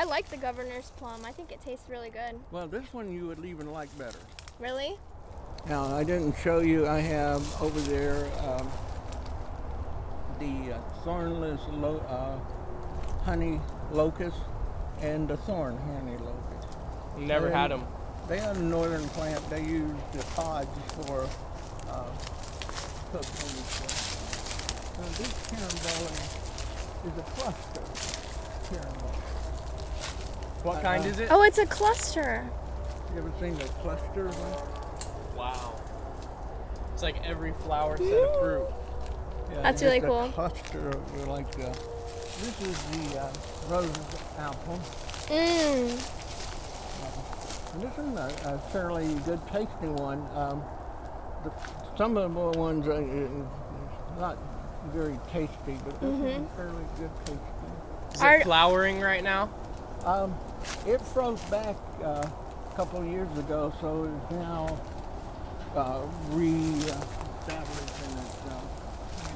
I like the governor's plum. I think it tastes really good. Well, this one you would even like better. Really? Now, I didn't show you, I have over there the thornless honey locust and the thorn honey locust. Never had them. They are a northern plant. They use the pods for cooking. Now, this carambola is a cluster carambola. What kind is it? Oh, it's a cluster. You ever seen the cluster one? Wow. It's like every flower set of fruit. Yeah, That's really cool. A cluster of like this is the rose apple. Mmm. And this is a fairly good tasting one. Some of the ones are not very tasty, but this is a fairly good tasting. Is it flowering right now? It froze back a couple of years ago, so it's now re-established in itself.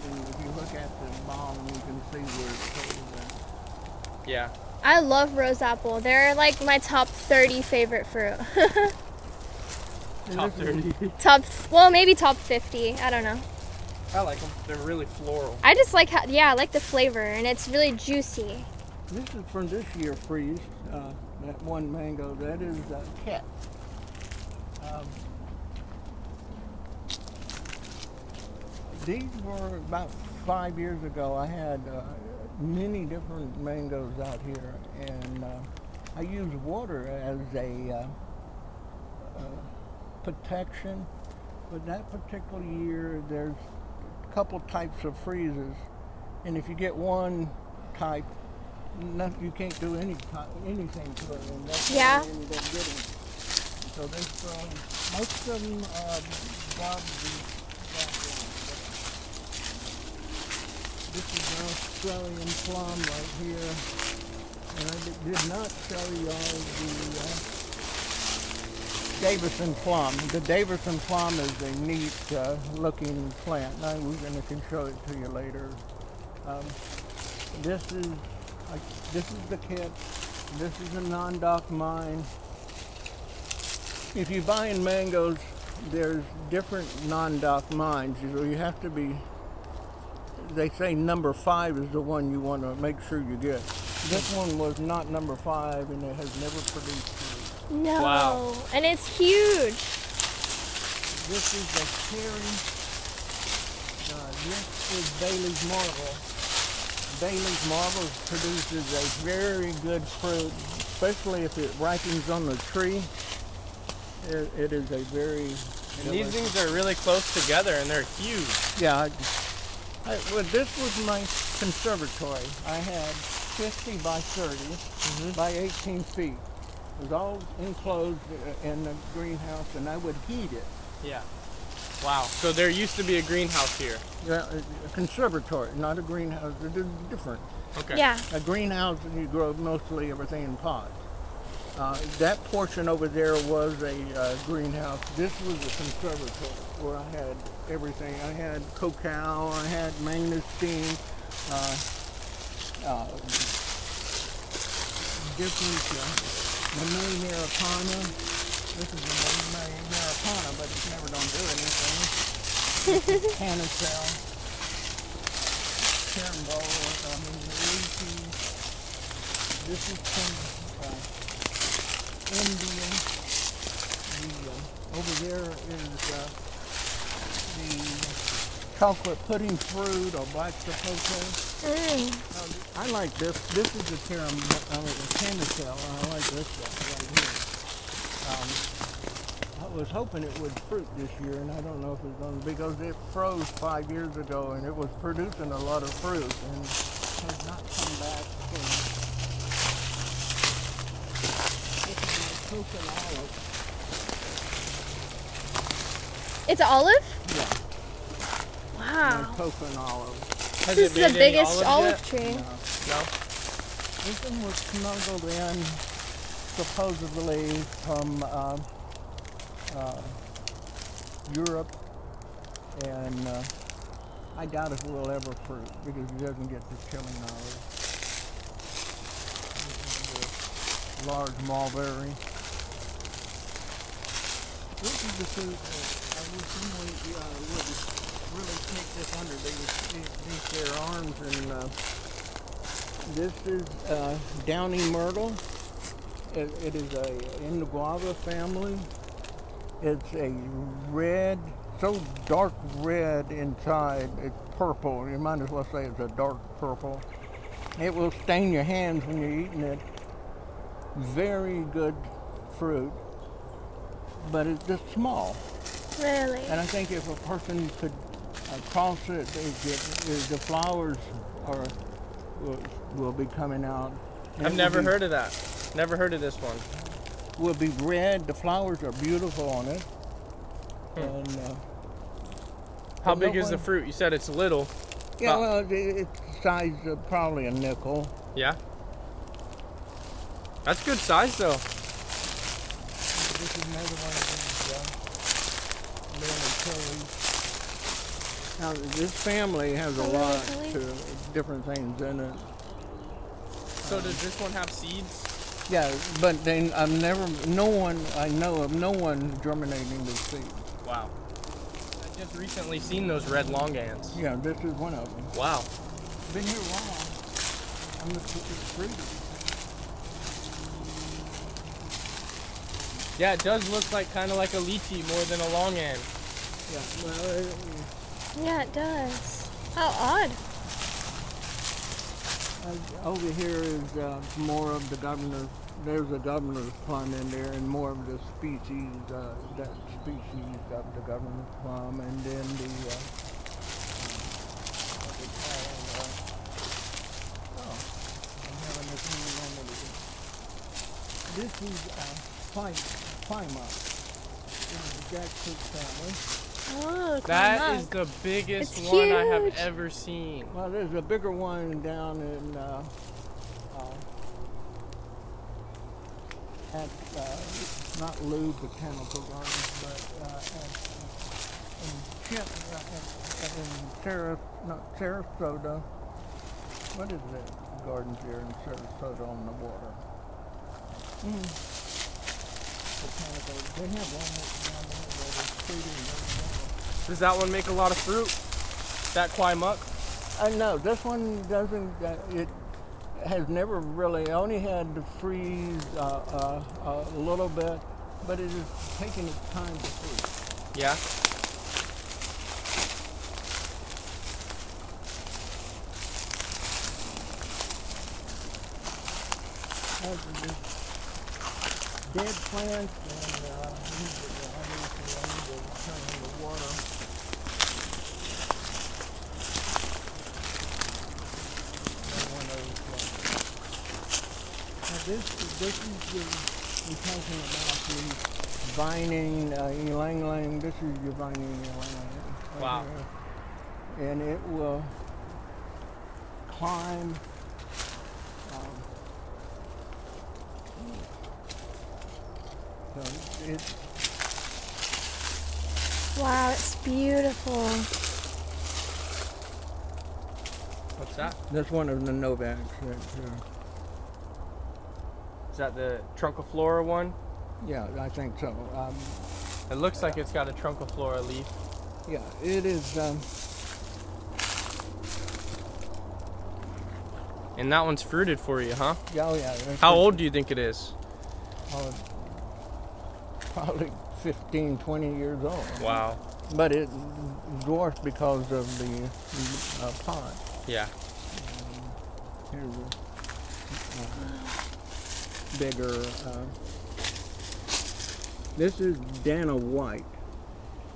And if you look at the bottom, you can see where it's frozen. Yeah. I love rose apple. They're like my top 30 favorite fruit. Top 30. Well, maybe top 50. I don't know. I like them. They're really floral. I just like I like the flavor, and it's really juicy. This is from this year freeze. That one mango, that is cat. These were about 5 years ago. I had many different mangoes out here, and I use water as a protection. But that particular year, there's a couple types of freezes, and if you get one type, you can't do anything to it, and that's what I ended up getting. So they're throwing, most of them above the background. This is an Australian plum right here, and I did not show you all the Davison plum. The Davison plum is a neat looking plant. I can show it to you later. This is the kit. This is a non-dock mine. If you're buying mangoes, there's different non-dock mines. So you have to be, they say number 5 is the one you want to make sure you get. This one was not number 5, and it has never produced fruit. No. Wow. And it's huge. This is a cherry. This is Bailey's Marble. Bailey's Marble produces a very good fruit, especially if it ripens on the tree. It is a very... And these things are really close together, and they're huge. Yeah. Well, this was my conservatory. I had 50 by 30 by 18 feet. It was all enclosed in the greenhouse, and I would heat it. Yeah. Wow. So there used to be a greenhouse here. Yeah, a conservatory, not a greenhouse. They're different. Okay. Yeah. A greenhouse, you grow mostly everything in pots. That portion over there was a greenhouse. This was a conservatory where I had everything. I had cacao, I had mangosteen, different Mamey Americana. This is the Mamey Americana, but it's never going to do anything. Canicel, carambola, leafy. This is some Indian. Over there is the chocolate pudding fruit or black sapote. I like this. This is the canicel. I like this stuff right here. I was hoping it would fruit this year, and I don't know if it's going to, because it froze 5 years ago, and it was producing a lot of fruit, and has not come back since. Olive. It's olive? Yeah. Wow. My coconut olive. Has This it is made the any biggest olive yet? tree. No. This one was smuggled in, supposedly from Europe, and I doubt if we'll ever fruit because it doesn't get the killing olive. large mulberry. This is the fruit I wish someone would really take this under their arms. And this is downy myrtle. It is in the guava family. It's a red, so dark red inside. It's purple. You might as well say it's a dark purple. It will stain your hands when you're eating it. Very good fruit, but it's just small. Really? And I think if a person could cross it, the flowers will be coming out. I've never heard of that. Never heard of this one. Will be red. The flowers are beautiful on it. And how big is the fruit? You said it's little. Yeah, well, it's the size of probably a nickel. Yeah. That's good size though. This is another one of these lemon cherries. Now, this family has a lot of different things in it. So does this one have seeds? Yeah, but then I know of no one germinating these seeds. Wow. I've just recently seen those red longans. Yeah, this is one of them. Wow. Been here a while. I'm the breeder. Yeah, it does look like kind of like a lychee more than a longan. Yeah, well, Yeah, it does. How odd. over here is more of the governor's. There's a governor's plum in there, and more of the species, that species of the governor's plum, and then the what they call I'm having this new one. This is Plum. This is the jackfruit family. Oh, That climb is up. the biggest It's one I have huge. ever seen. Well, there's a bigger one down in at not Lou Botanical Gardens, but in Sarasota. What is that gardens here in Sarasota on the water? Botanical. They have one down there that is treating very well. Does that one make a lot of fruit? That kwai muck? No, this one doesn't. It has never really. Only had to freeze a little bit, but it is taking its time to freeze. Yeah. Dead plants and turn into water. This is we're talking about the vining ylang-ylang. This is your vining ylang-ylang. Wow. Here. And it will climb. So it's Wow, it's beautiful. What's that? that's one of the Novaks. Is that the trunciflora one? Yeah, I think so. It looks like it's got a trunciflora leaf. Yeah, it is. And that one's fruited for you, huh? Yeah, oh yeah. How old do you think it is? Probably 15, 20 years old. Wow. But it dwarfed because of the pot. Yeah. Here's a bigger. This is Dana White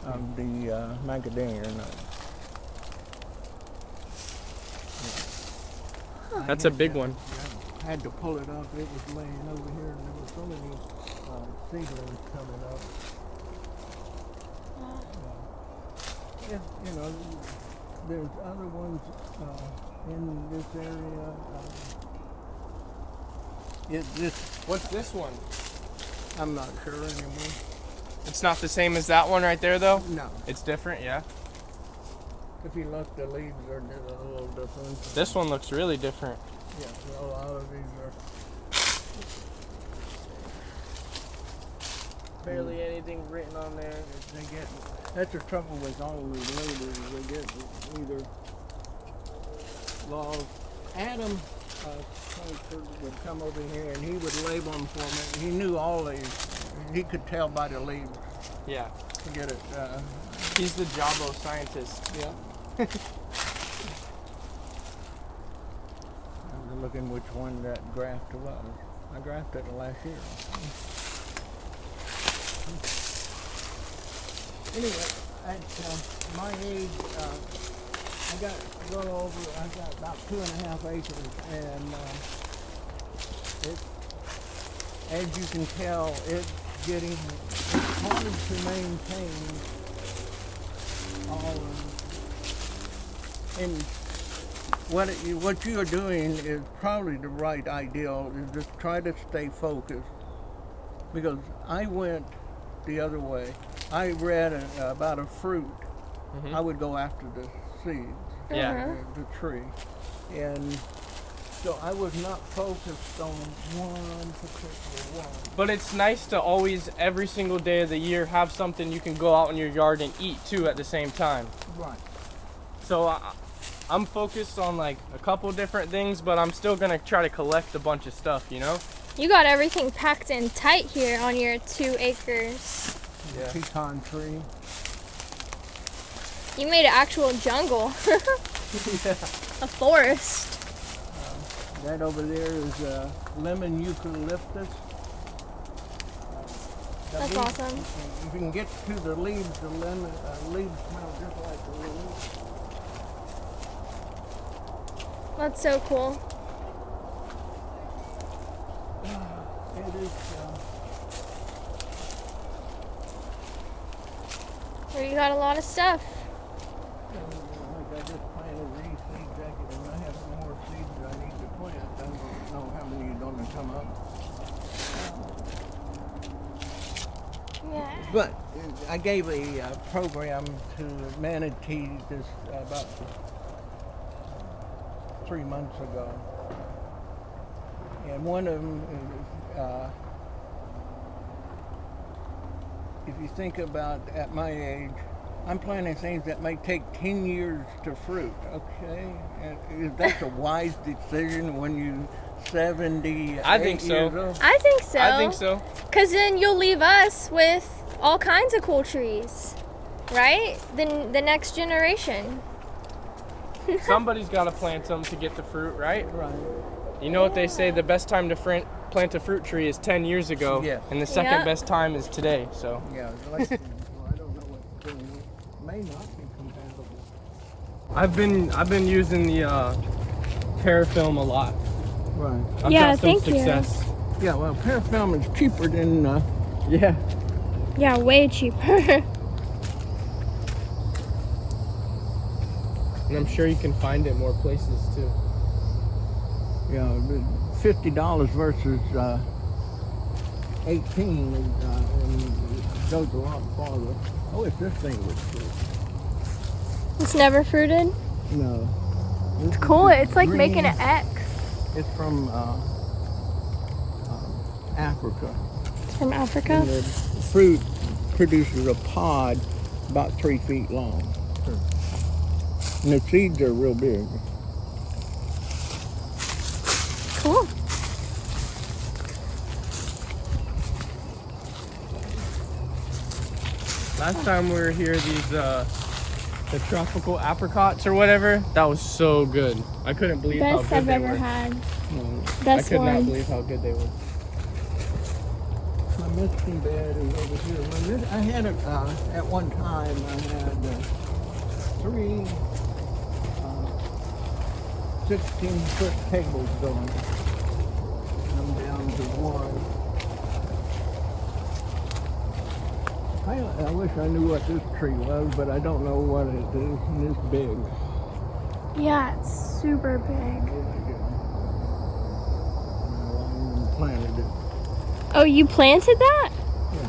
of the macadamia nut. That's a big one. I had to pull it up. It was laying over here, and there were so many seedlings coming up. Yeah, you know, there's other ones in this area. What's this one? I'm not sure anymore. It's not the same as that one right there, though? No. It's different, yeah? If you look, the leaves are just a little different. This one looks really different. Yeah, a lot of these are. barely anything written on there. They get, that's the trouble with all these labels. They get either laws. Adam would come over here and he would label them for me. He knew all these. He could tell by the labels. Yeah. To get it. He's the Jabo scientist. Yeah. I'm looking which one that graft was. I grafted it last year. Anyway, at my age, I got a little over, I got about 2.5 acres, and as you can tell, it's hard to maintain all of it. And what you are doing is probably the right ideal, is just try to stay focused. Because I went the other way. I read about a fruit. Mm-hmm. I would go after the seeds, Yeah. the tree. And so I was not focused on one particular one. But it's nice to always, every single day of the year, have something you can go out in your yard and eat too at the same time. Right. So I'm focused on like a couple different things, but I'm still gonna try to collect a bunch of stuff, you know? You got everything packed in tight here on your 2 acres. Yeah. Pecan tree. You made an actual jungle. Yeah. A forest. That over there is lemon eucalyptus. That's awesome. If you can get to the leaves smell just like the leaves. That's so cool. It is. Well, you got a lot of stuff. Like I just planted these seeds jacket, and I have some more seeds that I need to plant. I don't know how many are going to come up. Yeah. But I gave a program to manatees this about 3 months ago, and one of them is, if you think about at my age, I'm planting things that may take 10 years to fruit. Okay, and is that a wise decision when you 70? I think so. Years old? I think so. I think so. Because then you'll leave us with all kinds of cool trees, right? Then the next generation. Somebody's got to plant them to get the fruit, right? Right. You know what they say, the best time to plant a fruit tree is 10 years ago, Yeah. and the second Yeah. best time is today, so. Yeah, like, well, I don't know what's doing. It may not be compatible. I've been using the parafilm a lot. Right. I've Yeah, got some thank you. success. Yeah, well, parafilm is cheaper than Yeah. Yeah, way cheaper. And I'm sure you can find it more places too. $50 versus 18, and it goes a lot farther. Oh, if this thing was fruit. It's never fruited. No. It's cool. It's like green. making an X. It's from Africa. It's from Africa. And the fruit produces a pod about 3 feet long. And the seeds are real big. Cool. Last time we were here, these the tropical apricots or whatever, that was so good. I couldn't believe how Best good I've they ever were. had. No, I Best could not one. believe how good they were. my misting bed is over here. I had at one time I had 3 16-foot tables going. I'm down to 1. I wish I knew what this tree was, but I don't know what it is, and it's big. Yeah, it's super big. I planted it. Oh, you planted that? Yeah.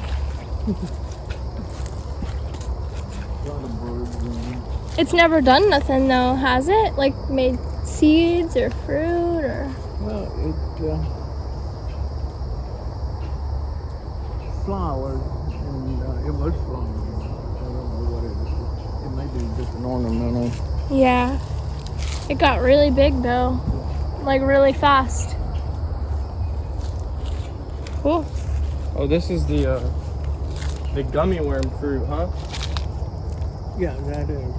A lot of birds in it. It's never done nothing though, has it? Like made seeds or fruit or? Well, it flowers. and it was flowering. I don't know what it is. It may be just an ornamental. Yeah. It got really big though. Like really fast. Cool. Oh, this is the gummy worm fruit, huh? Yeah, that is.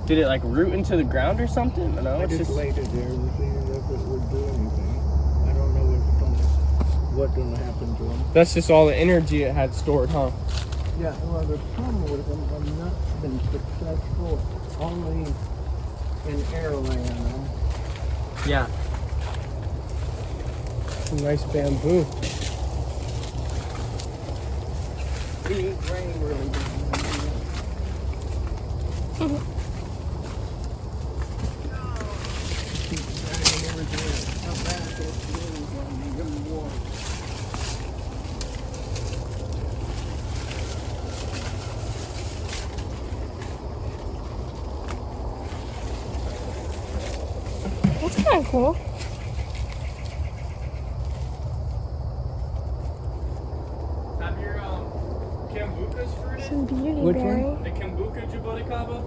Did it like root into the ground or something? No, I it's just just. laid it there to see if it would do anything. I don't know what's gonna happen to them. That's just all the energy it had stored, huh? Yeah, well, the problem with them have not been successful only in airland. Yeah. Some nice bamboo. We need rain really bad. Keep dragging everything up back. It's really going to give me water. That's kind of cool. Have your Kambukas fruited? Some beauty Which berry. one? The Kambuka Jaboticaba?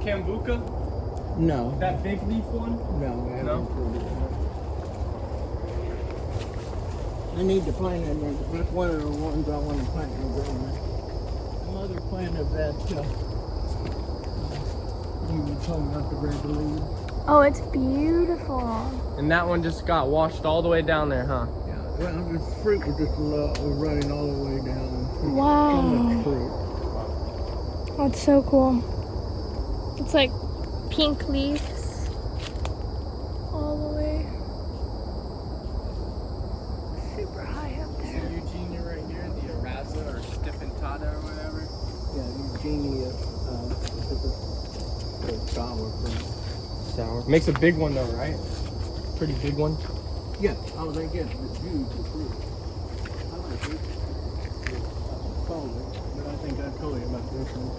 Kambuka? No, That big leaf one? no, I haven't No? fruited it. I need to plant it. That's one of the ones I want to plant in the ground. Another plant of that. You were talking about the red leaves. Oh, it's beautiful. And that one just got washed all the way down there, huh? Yeah, well, the fruit was just running all the way down. So Wow. much fruit. That's so cool. It's like pink leaves all the way. Super high up This there. is Eugenia right here, the Araza or Stiffentata or whatever. Yeah, Eugenia, this is the sour fruit. Sour. Makes a big one though, right? Pretty big one. Yeah, oh, they get the huge fruit. I like it. It's called it, but I think I told you about this one.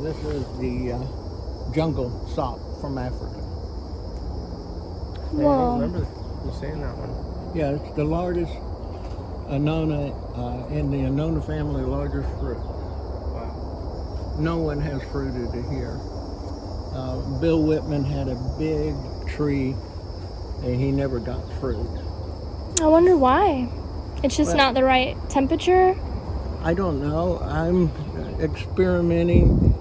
This is the jungle sop from Africa. I don't Whoa. remember you saying that one. Yeah, it's the largest Anona, in the Anona family, largest fruit. Wow. No one has fruited it here. Bill Whitman had a big tree and he never got fruit. I wonder why. It's just Well- not the right temperature. I don't know. I'm experimenting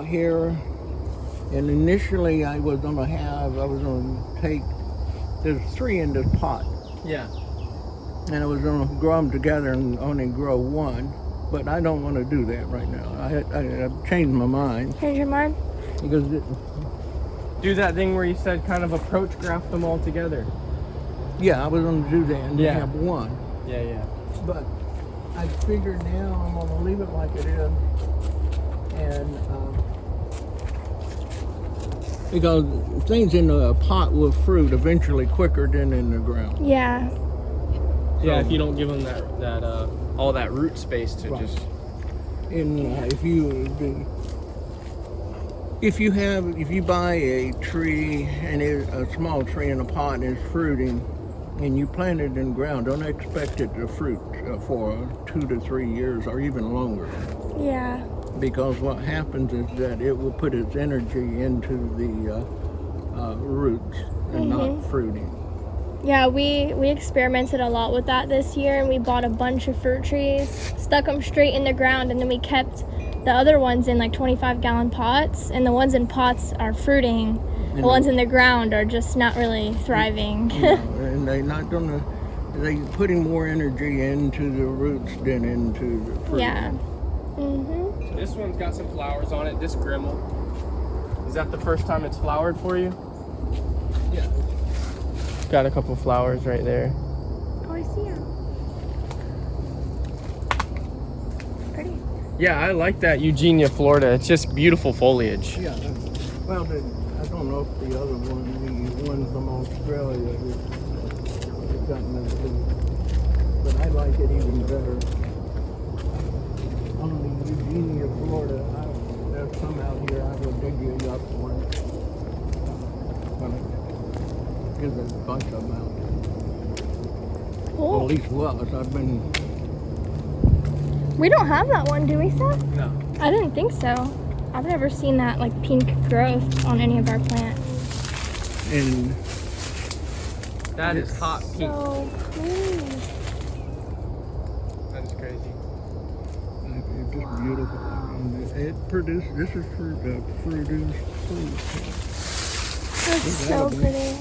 here, and initially I was going to take, there's 3 in this pot, Yeah. and I was going to grow them together and only grow one, but I don't want to do that right now. I've changed my mind Here's your mind. because Do that thing where you said kind of approach graft them all together. yeah, I was going to do that and Yeah. have one, Yeah, yeah. but I figured now I'm going to leave it like it is, and because things in a pot will fruit eventually quicker than in the ground. Yeah. Yeah, if you don't give them that all that root space to Right. just. And if you buy a tree and a small tree in a pot and it's fruiting, and you plant it in the ground, don't expect it to fruit for 2 to 3 years or even longer. Yeah. Because what happens is that it will put its energy into the roots and not fruiting. Yeah, we experimented a lot with that this year, and we bought a bunch of fruit trees, stuck them straight in the ground, and then we kept the other ones in like 25-gallon pots, and the ones in pots are fruiting. The ones in the ground are just not really thriving. And they're putting more energy into the roots than into the fruit. Yeah. This one's got some flowers on it. This grimmel. Is that the first time it's flowered for you? Yeah. Got a couple flowers right there. Oh, I see them. Pretty. Yeah, I like that Eugenia, Florida. It's just beautiful foliage. Yeah. Well, I don't know if the other one, the one from Australia, has gotten a blue, but I like it even better. On the Eugenia, Florida, there's some out here. I will dig you up one. There's a bunch of them out there. Well, Cool. at least was. I've been We don't have that one, do we, Seth? No. I didn't think so. I've never seen that like pink growth on any of our plants. And That is hot pink. So pretty. That is crazy. it's just beautiful. And it produces, this is for produce fruit. That's so pretty.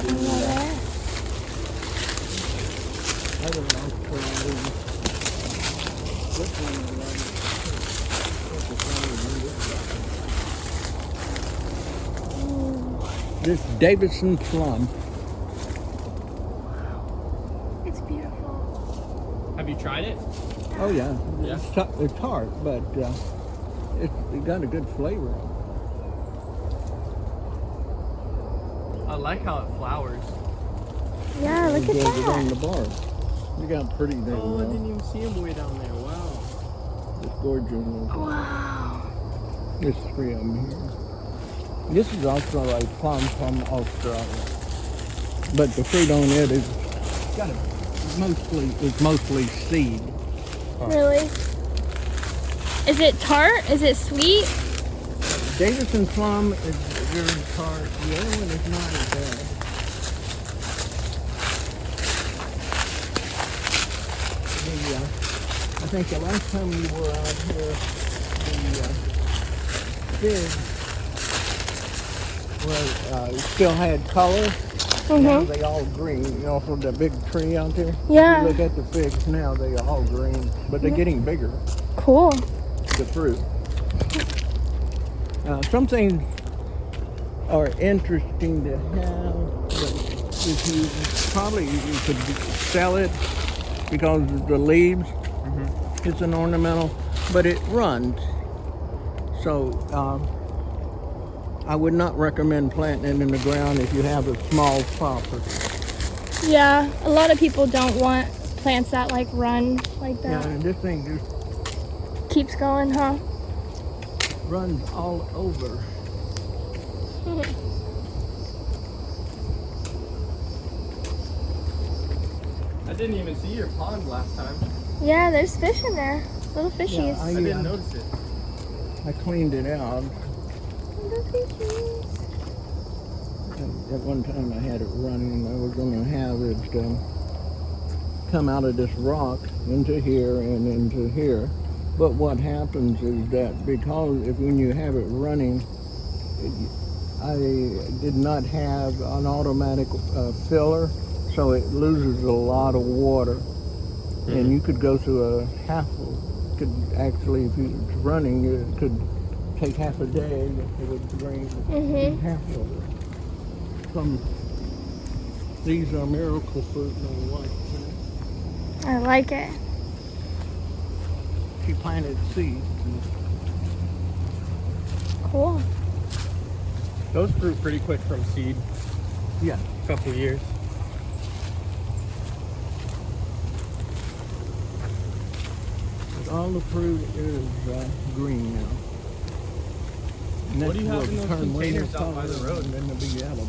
I love it. I don't know. This one This Davidson Plum. It's beautiful. Have you tried it? Oh yeah, Yeah. it's tart, but it got a good flavor. I like how it flowers. Yeah, look at It goes along that. the bark. Look how pretty they Oh, I are. didn't even see him way down there. Wow. It's gorgeous. Wow. There's 3 of them here. This is also a plum from Australia, but the fruit on it is got mostly seed. Really? Is it tart? Is it sweet? Davidson Plum is very tart. The other one is not as bad. I think the last time we were out here, the figs still had color. Now they all green. You know, from the big tree out there. Yeah. You look at the figs now; they are all green, but they're getting bigger. Cool. The fruit. Some things are interesting to have, but if you could sell it because of the leaves. It's an ornamental, but it runs. So I would not recommend planting it in the ground if you have a small property. Yeah, a lot of people don't want plants that like run like Yeah, that. and this thing just Keeps going, huh? runs all over. I didn't even see your pond last time. Yeah, there's fish in there. Little fishies. Yeah, I didn't notice it. I cleaned it out. Little fishies. At one time I had it running. I was going to have it come out of this rock into here and into here. But what happens is that because when you have it running, I did not have an automatic filler, so it loses a lot of water. And you could go through could actually, if it's running, it could take half a day. It would drain half of it. These are miracle fruit and white. I like it. She planted seeds. Cool. Those grew pretty quick from seed. Yeah. A couple years. But all the fruit is green now. What do you have in those Turn way containers out by the color, road? and then they'll be yellow.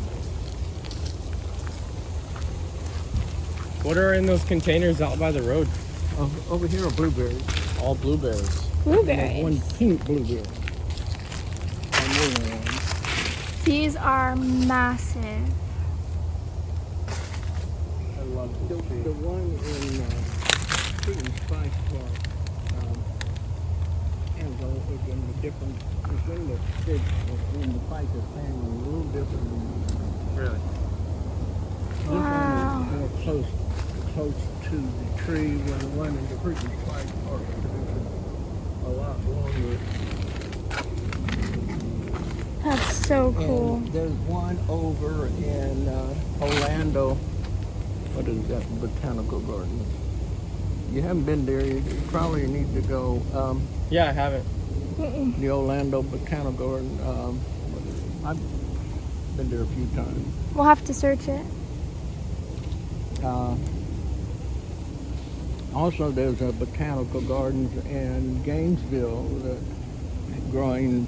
What are in those containers out by the road? Over here are blueberries. All blueberries. There's Blueberries. one pink blueberry. And more than one. These are massive. I love The one in Chicken Spice Park has a different, it's in the stick, in the Piker family, a little different than Really? this Wow. one is more close to the tree, where the one in the Chicken Spice Park produces a lot longer. That's so cool. And there's one over in Orlando. What is that? Botanical Garden. You haven't been there. You probably need to go. Yeah, I haven't. The Orlando Botanical Garden. I've been there a few times. We'll have to search it. Also, there's a botanical gardens in Gainesville that growing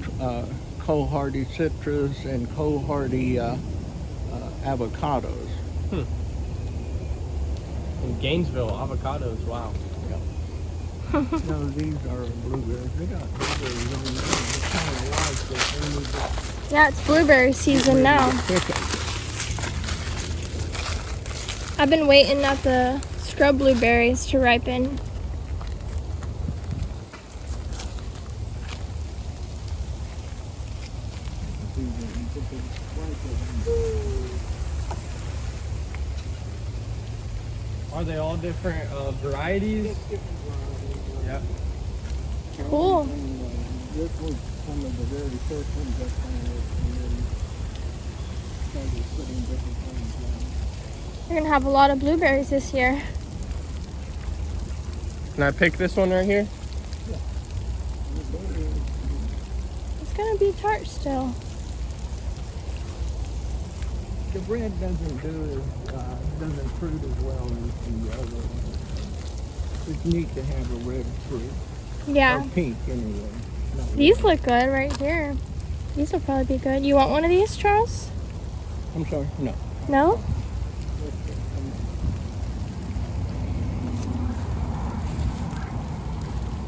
cold hardy citrus and cold hardy avocados. In Gainesville, avocados, wow. No, these are blueberries. They got blueberries on them. It's kind of like this. They need to Yeah, it's blueberry season now. pick 'em. I've been waiting at the scrub blueberries to ripen. Are they all different varieties? Yeah. Cool. This was some of the very first ones I planted, and then started putting different things down. We're gonna have a lot of blueberries this year. Can I pick this one right here? It's gonna be tart still. The red doesn't fruit as well as the other ones. It's neat to have a red fruit. Yeah. Or pink anyway. Not red. These look good right here. These will probably be good. You want one of these, Charles? I'm sorry, no. No?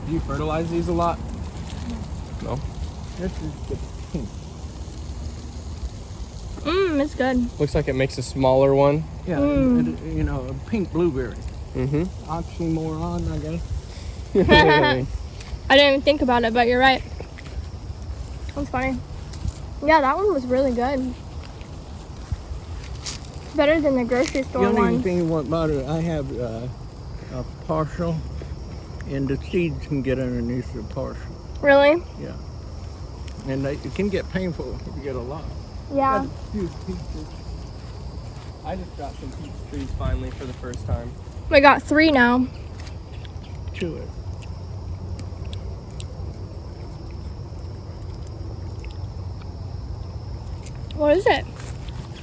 Do you fertilize these a lot? No. This is the pink. It's good. Looks like it makes a smaller one. Yeah, a pink blueberry. Mm-hmm. Oxymoron, I guess. I didn't even think about it, but you're right. That's funny. Yeah, that one was really good. Better than the grocery store The only one. thing about it, I have a partial, and the seeds can get underneath the partial. Really? Yeah. And it can get painful if you get a lot. Yeah. Got a few pieces. I just got some peach trees finally for the first time. We got 3 now. To it. What is it?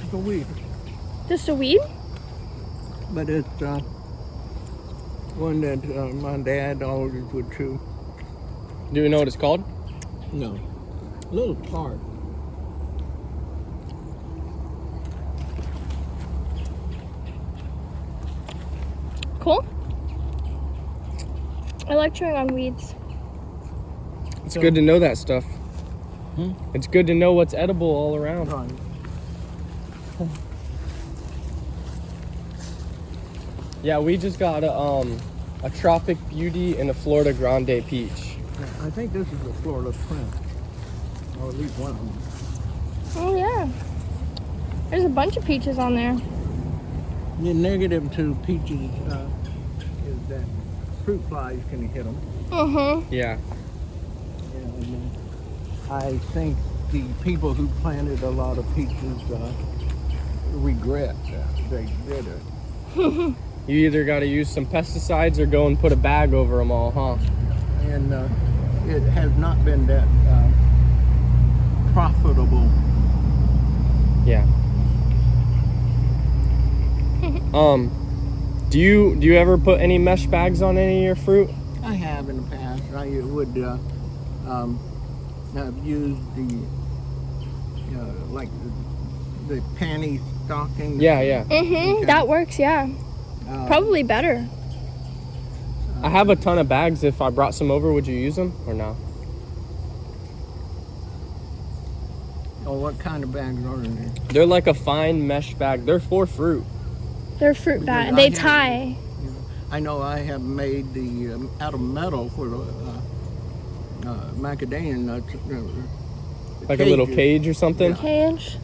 It's a weed. Just a weed? But it's one that my dad always would chew. Do you know what it's called? No. A little tart. Cool. I like chewing on weeds. It's good to know that stuff. Hmm? It's good to know what's edible all around. Right. Yeah, we just got a Tropic Beauty and a Florida Grande Peach. I think this is a Florida Prince. Or at least one of them. Oh yeah. There's a bunch of peaches on there. The negative to peaches is that fruit flies can hit them. Mm-hmm. Yeah. And I think the people who planted a lot of peaches regret that they did it. You either got to use some pesticides or go and put a bag over them all, huh? And it has not been that profitable. Yeah. Do you ever put any mesh bags on any of your fruit? I have in the past. I would I've used the panty stockings. Yeah. Mm-hmm. Okay. That works, yeah. Probably better. I have a ton of bags. If I brought some over, would you use them or no? Oh, what kind of bags are in there? They're like a fine mesh bag. They're for fruit. They're fruit Because bat. I They have- tie. I know I have made the out of metal for the macadamia nuts. Like a little cages. cage or something. Yeah. Cage.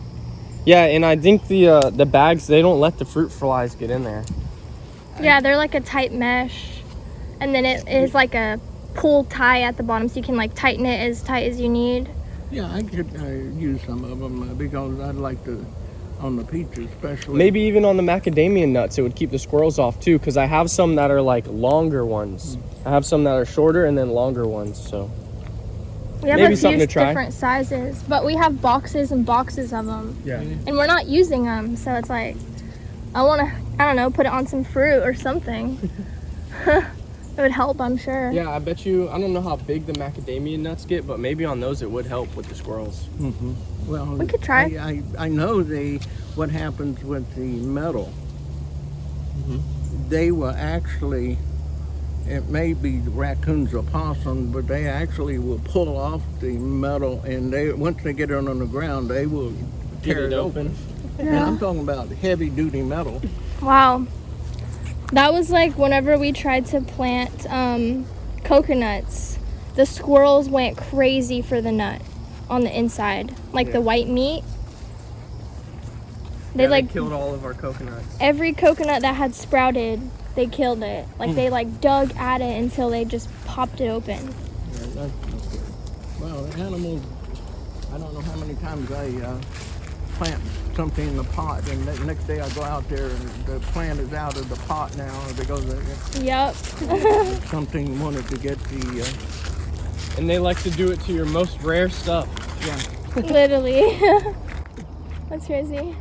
Yeah, and I think the bags, they don't let the fruit flies get in there. Yeah, they're like a tight mesh. And then it is like a pull tie at the bottom so you can like tighten it as tight as you need. Yeah, I could use some of them because I'd like to, on the peaches especially. Maybe even on the macadamia nuts, it would keep the squirrels off too, because I have some that are like longer ones. I have some that are shorter and then longer ones, so. We have Maybe a something few to try. different sizes, but we have boxes and boxes of them. Yeah. And we're not using them, so it's like, I want to, I don't know, put it on some fruit or something. It would help, I'm sure. Yeah, I bet you, I don't know how big the macadamia nuts get, but maybe on those it would help with the squirrels. Mm-hmm. Well, We could try. I know what happens with the metal. they will actually, it may be raccoons or possums, but they actually will pull off the metal, and they once they get it on the ground, they will tear it open. And I'm talking about heavy duty metal. Wow. That was like whenever we tried to plant coconuts, the squirrels went crazy for the nut on the inside, like the white meat. They killed all of our coconuts. Every coconut that had sprouted, they killed it. Like they dug at it until they just popped it open. Yeah, that's not good. Well, the animals, I don't know how many times I plant something in the pot, and the next day I go out there and the plant is out of the pot now because Yep. something wanted to get the. And they like to do it to your most rare stuff. Yeah. Literally. That's crazy.